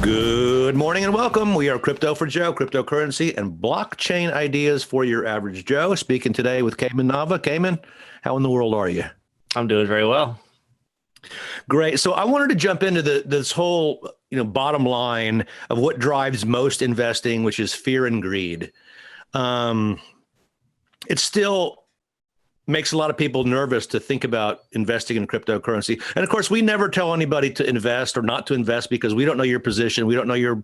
Good morning and welcome. We are Crypto for Joe, cryptocurrency and blockchain ideas for your average Joe. Speaking today with Cayman Nava. Cayman, how in the world are you? I'm doing very well. Great. So I wanted to jump into this whole, bottom line of what drives most investing, which is fear and greed. It still makes a lot of people nervous to think about investing in cryptocurrency. And of course, we never tell anybody to invest or not to invest because we don't know your position. We don't know your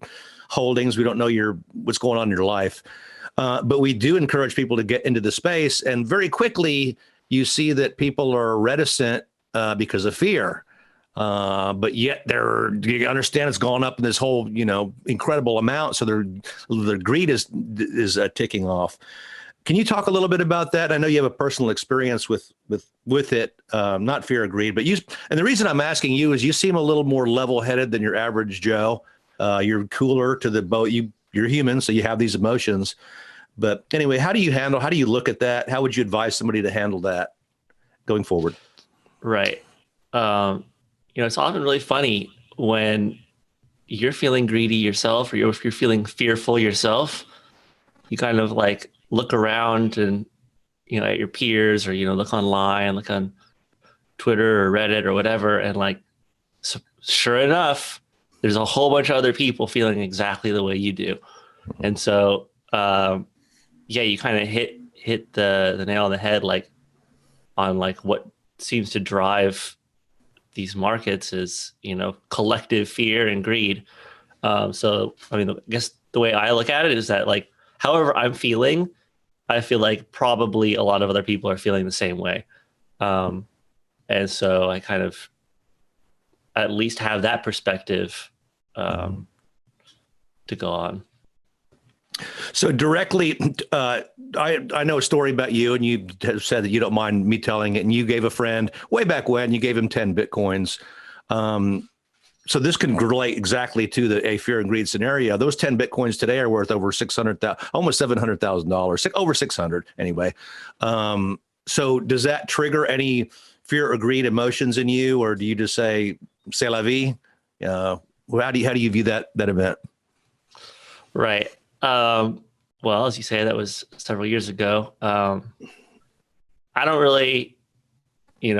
holdings. We don't know what's going on in your life. But we do encourage people to get into the space. And very quickly, you see that people are reticent because of fear. But yet you understand it's gone up in this whole, incredible amount. So their greed is ticking off. Can you talk a little bit about that? I know you have a personal experience with it, not fear or greed, but and the reason I'm asking you is you seem a little more level-headed than your average Joe. You're cooler to the boat. You're human, so you have these emotions. But anyway, how do you look at that? How would you advise somebody to handle that going forward? Right. It's often really funny when you're feeling greedy yourself, or if you're feeling fearful yourself, you kind of like look around and, at your peers, or, look online, look on Twitter or Reddit or whatever. And sure enough, there's a whole bunch of other people feeling exactly the way you do. And so, you kind of hit the nail on the head, on what seems to drive these markets is, collective fear and greed. I guess the way I look at it is that however I'm feeling, I feel like probably a lot of other people are feeling the same way. And so I kind of at least have that perspective to go on. So directly, I know a story about you, and you have said that you don't mind me telling it, and you gave a friend way back when, you gave him 10 Bitcoins. So this can relate exactly to a fear and greed scenario. Those 10 Bitcoins today are worth over $600,000, almost $700,000, over 600 anyway. So does that trigger any fear or greed emotions in you, or do you just say, c'est la vie? How do you view that event? Right. Well, as you say, that was several years ago. I don't really,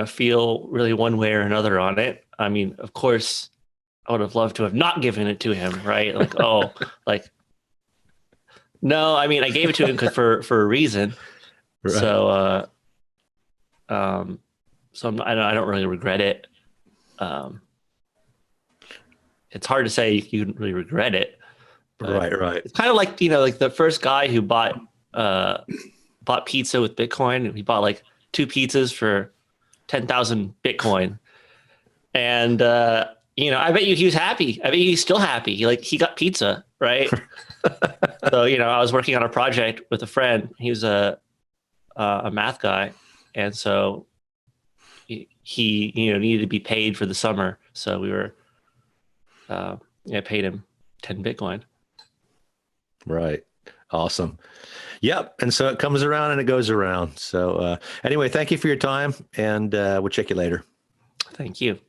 feel really one way or another on it. I mean, of course, I would have loved to have not given it to him, right? No, I mean, I gave it to him for a reason. Right. So, I don't really regret it. It's hard to say you can really regret it. Right. It's kind of like, the first guy who bought pizza with Bitcoin. He bought 2 pizzas for 10,000 Bitcoin. And, I bet you he was happy. I bet he's still happy. He got pizza, right? So, I was working on a project with a friend. He was a math guy. And so he needed to be paid for the summer. So we were, I paid him 10 Bitcoin. Right. Awesome. Yep. And so it comes around and it goes around. So anyway, thank you for your time, and we'll check you later. Thank you.